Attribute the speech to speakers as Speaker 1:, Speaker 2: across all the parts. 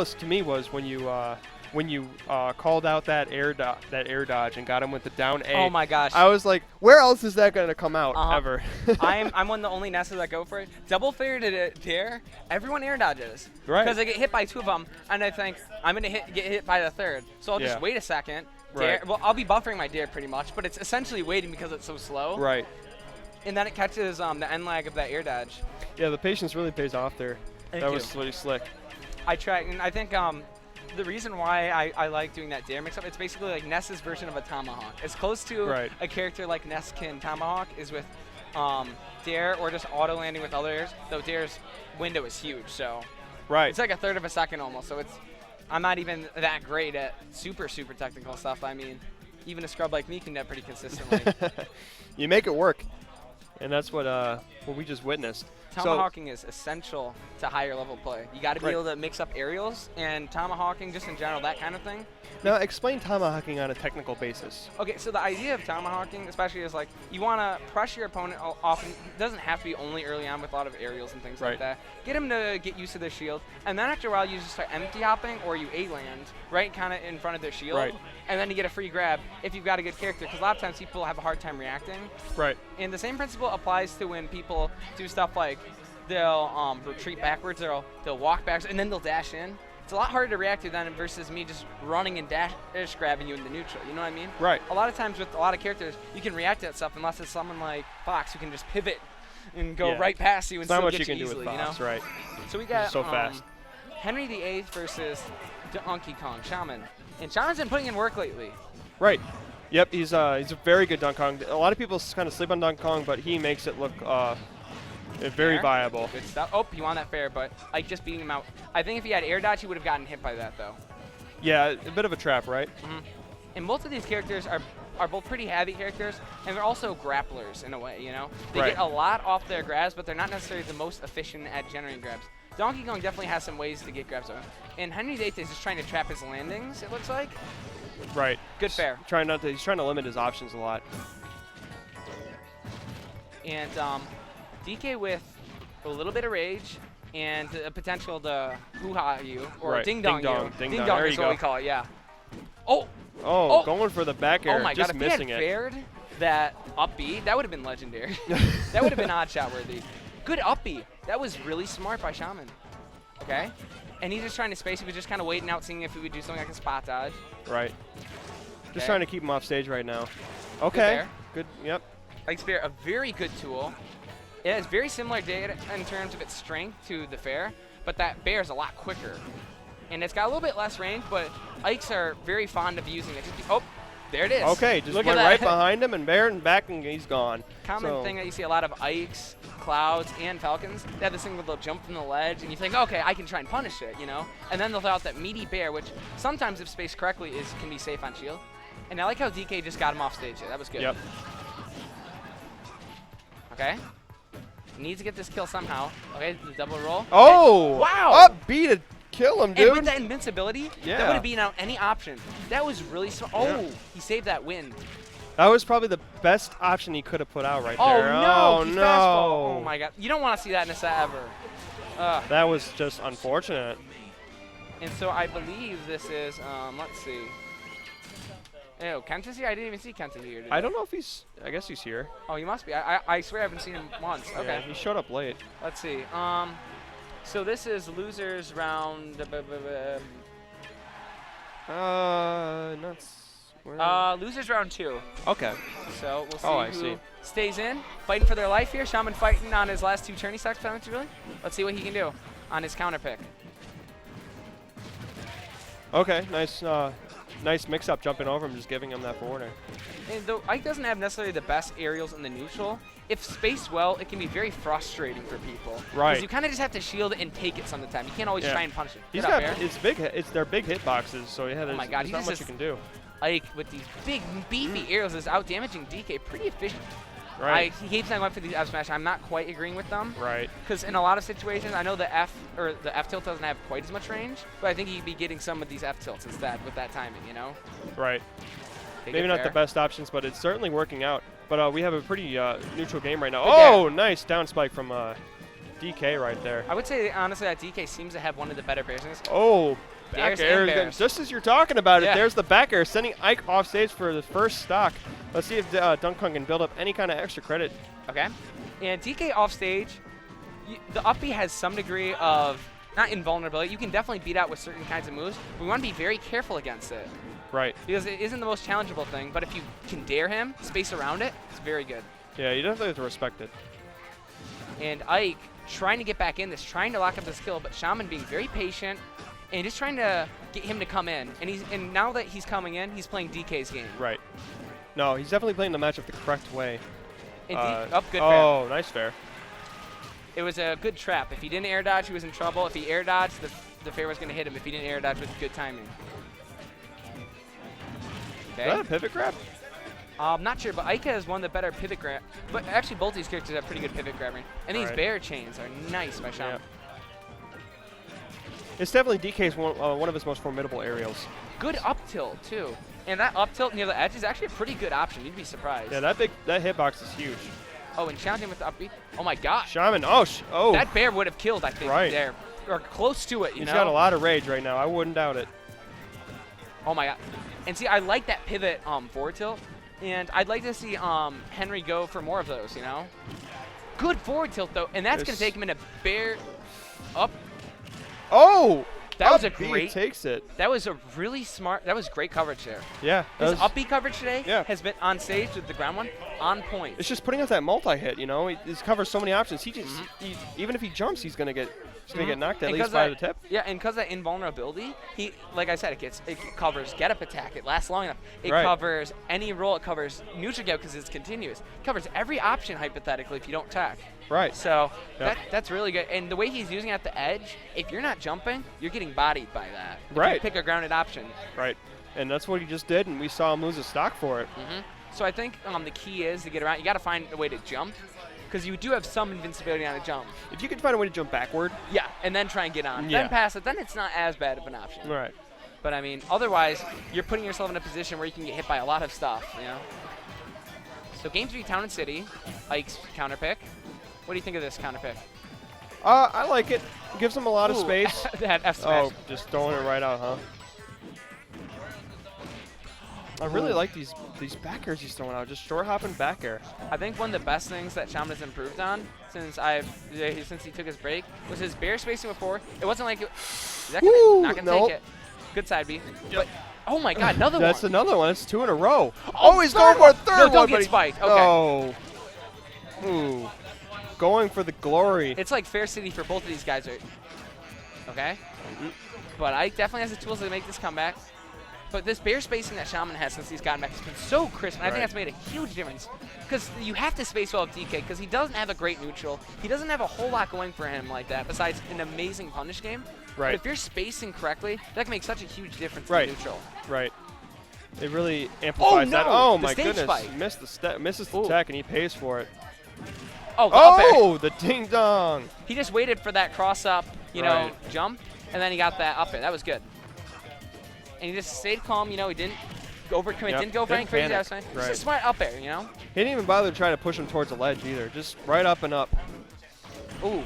Speaker 1: to me was when you called out that air dodge and got him with the down A.
Speaker 2: Oh my gosh.
Speaker 1: I was like, where else is that going to come out ever?
Speaker 2: I'm one of the only Nesses that go for it. Double fair to dare, everyone air dodges.
Speaker 1: Right.
Speaker 2: Because I get hit by 2 of them, and I think I'm going to get hit by the 3rd. So I'll just wait a second. Dare,
Speaker 1: Right.
Speaker 2: well, I'll be buffering my dare pretty much, but it's essentially waiting because it's so slow.
Speaker 1: Right.
Speaker 2: And then it catches the end lag of that air dodge.
Speaker 1: Yeah, the patience really pays off there. That was really slick.
Speaker 2: I try, and I think the reason why I like doing that dare mix-up, it's basically like Ness's version of a tomahawk. As close to a character like Ness can tomahawk is with dare or just auto landing with other airs, though dare's window is huge, so it's like a 1/3 of a second almost. So I'm not even that great at super technical stuff. I mean, even a scrub like me can net pretty consistently.
Speaker 1: You make it work, and that's what we just witnessed.
Speaker 2: Tomahawking is essential to higher level play. You got to be able to mix up aerials and tomahawking just in general, that kind of thing.
Speaker 1: Now explain tomahawking on a technical basis.
Speaker 2: Okay, so the idea of tomahawking especially is like you want to pressure your opponent often. It doesn't have to be only early on with a lot of aerials and things like that. Get him to get used to their shield, and then after a while you just start empty hopping or you A-land right kind of in front of their shield, and then you get a free grab if you've got a good character, because a lot of times people have a hard time reacting.
Speaker 1: Right.
Speaker 2: And the same principle applies to when people do stuff like they'll retreat backwards, they'll walk backwards, and then they'll dash in. It's a lot harder to react to than versus me just running and dash grabbing you in the neutral. You know what I mean?
Speaker 1: Right.
Speaker 2: A lot of times with a lot of characters, you can react to that stuff unless it's someone like Fox who can just pivot and go right past you and still get you easily.
Speaker 1: You Fox, right?
Speaker 2: So we got
Speaker 1: so fast.
Speaker 2: Henry VIII versus Donkey Kong Shammon, and Shammon's been putting in work lately.
Speaker 1: Right. Yep. He's a very good Donkey Kong. A lot of people kind of sleep on Donkey Kong, but he makes it look very viable.
Speaker 2: Good stuff. Oh, he won that fair, but like just beating him out. I think if he had air dodge, he would have gotten hit by that though.
Speaker 1: Yeah, a bit of a trap, right?
Speaker 2: And both of these characters are both pretty heavy characters, and they're also grapplers in a way, you know? They get a lot off their grabs, but they're not necessarily the most efficient at generating grabs. Donkey Kong definitely has some ways to get grabs on him. And Henry VIII is just trying to trap his landings, it looks like.
Speaker 1: Right.
Speaker 2: Good fair.
Speaker 1: He's trying to limit his options a lot.
Speaker 2: And DK with a little bit of rage and a potential to hoo-ha you, or ding-dong you. Ding-dong is what we call it, yeah. Oh!
Speaker 1: Going for the back air,
Speaker 2: oh my
Speaker 1: just
Speaker 2: God,
Speaker 1: missing
Speaker 2: if he had faired that up B, that would have been legendary. That would have been odd shot worthy. Good up B. That was really smart by Shammon. Okay? And he's just trying to space. He was just kind of waiting out, seeing if he would do something like a spot dodge.
Speaker 1: Right. Just trying to keep him off stage right now.
Speaker 2: Okay.
Speaker 1: Good. Yep.
Speaker 2: Like Spear, a very good tool. It has very similar data in terms of its strength to the fair, but that bear is a lot quicker. And it's got a little bit less range, but Ikes are very fond of using it. Oh, there it is.
Speaker 1: Okay, just went right behind him and bear and back, and he's gone.
Speaker 2: Common thing that you see a lot of Ikes, Clouds, and Falcons, they have this thing where they'll jump from the ledge, and you think, okay, I can try and punish it, you know? And then they'll throw out that meaty bear, which sometimes, if spaced correctly, can be safe on shield. And I like how DK just got him off stage there. That was good.
Speaker 1: Yep.
Speaker 2: Okay. Needs to get this kill somehow. Okay, the double roll.
Speaker 1: Oh!
Speaker 2: Wow!
Speaker 1: Up B to kill him, dude.
Speaker 2: And with that invincibility, that would have beaten out any option. That was really smart. Oh, he saved that win.
Speaker 1: That was probably the best option he could have put out right
Speaker 2: there.
Speaker 1: there.
Speaker 2: Oh, no! Oh, my God. You don't want to see that in a set ever.
Speaker 1: That was just unfortunate.
Speaker 2: And so I believe this is, let's see. Oh, Kent is here? I didn't even see Kent here.
Speaker 1: I don't know if he's, I guess he's here.
Speaker 2: Oh, he must be. I swear I haven't seen him once. Okay.
Speaker 1: Yeah, he showed up late.
Speaker 2: Let's see. So this is losers round. Losers round 2.
Speaker 1: Okay.
Speaker 2: So we'll see who stays in. Fighting for their life here. Shammon fighting on his last 2 tourney stacks potentially. Let's see what he can do on his counter pick.
Speaker 1: Okay, nice mix-up jumping over him, just giving him that forwarder.
Speaker 2: And though Ike doesn't have necessarily the best aerials in the neutral, if spaced well, it can be very frustrating for people.
Speaker 1: Right.
Speaker 2: Because you kind of just have to shield it and take it some of the time. You can't always try and punish it.
Speaker 1: He's got it's their big hit boxes, so yeah, there's not much you can do.
Speaker 2: Ike with these big beefy aerials is out damaging DK pretty efficient.
Speaker 1: Right.
Speaker 2: He keeps going for these F smash. I'm not quite agreeing with them.
Speaker 1: Right.
Speaker 2: Because in a lot of situations, I know the F tilt doesn't have quite as much range, but I think he'd be getting some of these F tilts instead with that timing, you know?
Speaker 1: Right. Maybe not the best options, but it's certainly working out. But we have a pretty neutral game right now. Oh, nice down spike from DK right there.
Speaker 2: I would say, honestly, that DK seems to have one of the better versions.
Speaker 1: Oh, back
Speaker 2: Dares
Speaker 1: air.
Speaker 2: and bears.
Speaker 1: Just as you're talking about it,
Speaker 2: Yeah.
Speaker 1: there's the back air, sending Ike off stage for the first stock. Let's see if Dunk Kong can build up any kind of extra credit.
Speaker 2: Okay. And DK off stage, the up B has some degree of, not invulnerability. You can definitely beat out with certain kinds of moves. But we want to be very careful against it.
Speaker 1: Right.
Speaker 2: Because it isn't the most challengeable thing, but if you can dare him, space around it, it's very good.
Speaker 1: Yeah, you definitely have to respect it.
Speaker 2: And Ike trying to get back in this, trying to lock up this kill, but Shammon being very patient and just trying to get him to come in. And now that he's coming in, he's playing DK's game.
Speaker 1: Right. No, he's definitely playing the matchup the correct way.
Speaker 2: And good fair.
Speaker 1: Oh, nice fair.
Speaker 2: It was a good trap. If he didn't air dodge, he was in trouble. If he air dodged, the fair was going to hit him. If he didn't air dodge with good timing. Okay.
Speaker 1: Is that a pivot grab?
Speaker 2: I'm not sure, but Ike has one of the better pivot grab. But actually, both these characters have pretty good pivot grabbing. And these bear chains are nice by Shammon.
Speaker 1: Yeah. It's definitely DK's one of his most formidable aerials.
Speaker 2: Good up tilt, too. And that up tilt near the edge is actually a pretty good option. You'd be surprised.
Speaker 1: Yeah, that hitbox is huge.
Speaker 2: Oh, and challenging with the up B. Oh, my gosh.
Speaker 1: Shammon. Oh.
Speaker 2: That bear would have killed, I think, there. Or close to it, you know?
Speaker 1: He's got a lot of rage right now. I wouldn't doubt it.
Speaker 2: Oh, my God. And see, I like that pivot forward tilt. And I'd like to see Henry go for more of those, you know? Good forward tilt, though. And that's going to take him into bear up.
Speaker 1: Oh!
Speaker 2: That was a
Speaker 1: B
Speaker 2: great.
Speaker 1: Takes it.
Speaker 2: That was a really smart. That was great coverage there.
Speaker 1: Yeah.
Speaker 2: His up B coverage today
Speaker 1: Yeah.
Speaker 2: has been on stage with the ground one on point.
Speaker 1: It's just putting out that multi-hit, you know? He covers so many options. He just, even if he jumps, he's going to get knocked at least by the tip.
Speaker 2: Yeah, and because that invulnerability, he, like I said, it covers get up attack. It lasts long enough. It covers any roll. It covers neutral get because it's continuous. It covers every option hypothetically if you don't attack.
Speaker 1: Right.
Speaker 2: So that's really good. And the way he's using it at the edge, if you're not jumping, you're getting bodied by that. If you pick a grounded option.
Speaker 1: Right. And that's what he just did, and we saw him lose a stock for it.
Speaker 2: So I think the key is to get around. You got to find a way to jump, because you do have some invincibility on a jump.
Speaker 1: If you can find a way to jump backward.
Speaker 2: Yeah, and then try and get on. Then pass it. Then it's not as bad of an option.
Speaker 1: Right.
Speaker 2: But I mean, otherwise, you're putting yourself in a position where you can get hit by a lot of stuff. You know. So game 3, Town and City, Ike's counter pick. What do you think of this counter pick?
Speaker 1: I like it. Gives him a lot of space.
Speaker 2: That F smash.
Speaker 1: Oh, just throwing it right out, huh? I really like these back airs he's throwing out. Just short hopping back air.
Speaker 2: I think one of the best things that Shammon has improved on since he took his break was his bear spacing before. It wasn't like is that not gonna take it. Good side B. But oh my God, another one.
Speaker 1: That's another one. It's 2 in a row. Oh, he's going for a third
Speaker 2: no,
Speaker 1: one.
Speaker 2: Don't get spiked. Okay.
Speaker 1: No. Ooh. Going for the glory.
Speaker 2: It's like Fair City for both of these guys, right? Okay. But Ike definitely has the tools to make this comeback. But this bear spacing that Shammon has since he's gotten back has been so crisp, and I think that's made a huge difference. Because you have to space well with DK, because he doesn't have a great neutral. He doesn't have a whole lot going for him like that, besides an amazing punish game.
Speaker 1: Right.
Speaker 2: But if you're spacing correctly, that can make such a huge difference in neutral.
Speaker 1: Right. It really amplifies that. Oh, my goodness.
Speaker 2: Spike.
Speaker 1: Misses the tech, and he pays for it.
Speaker 2: Oh,
Speaker 1: the ding dong.
Speaker 2: He just waited for that cross up, you know, jump, and then he got that up air. That was good. And he just stayed calm, you know, he didn't overcommit, didn't go for anything crazy. That was fine. Just a smart up air, you know?
Speaker 1: He didn't even bother to try to push him towards the ledge either. Just right up and up.
Speaker 2: Ooh.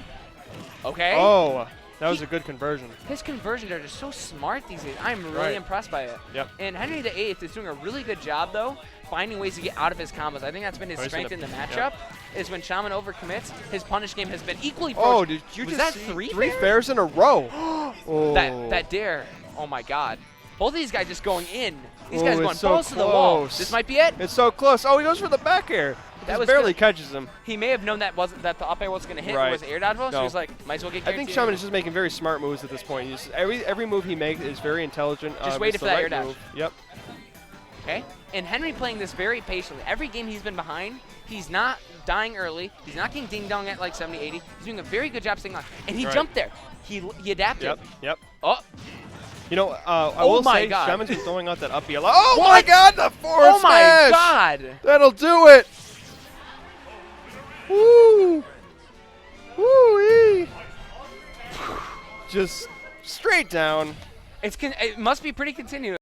Speaker 2: Okay.
Speaker 1: Oh, that was a good conversion.
Speaker 2: His conversions are just so smart these days. I'm really impressed by it.
Speaker 1: Yep.
Speaker 2: And Henry VIII is doing a really good job, though, finding ways to get out of his combos. I think that's been his strength in the matchup, is when Shammon overcommits, his punish game has been equally
Speaker 1: Oh, did you just see three fairs in a row? Oh.
Speaker 2: That dare. Oh, my God. Both of these guys just going in. These guys going
Speaker 1: so
Speaker 2: balls to the wall. This might be it.
Speaker 1: It's so close. Oh, he goes for the back air. That barely catches him.
Speaker 2: He may have known that the up air wasn't going to hit. It was air dodgeable, so he was like, might as well get guaranteed.
Speaker 1: I think Shammon is just making very smart moves at this point. Every move he makes is very intelligent.
Speaker 2: Just waited for that air dash.
Speaker 1: Yep.
Speaker 2: Okay. And Henry playing this very patiently. Every game he's been behind, he's not dying early. He's not getting ding-dong at like 70, 80. He's doing a very good job staying on. And he jumped there. He adapted.
Speaker 1: Yep.
Speaker 2: Oh.
Speaker 1: You know, I will say
Speaker 2: God.
Speaker 1: Shammon's been throwing out that up B a lot. Oh, my God, the forward smash.
Speaker 2: Oh, my God.
Speaker 1: That'll do it. Woo. Woo-wee. Just straight down.
Speaker 2: It must be pretty continuous.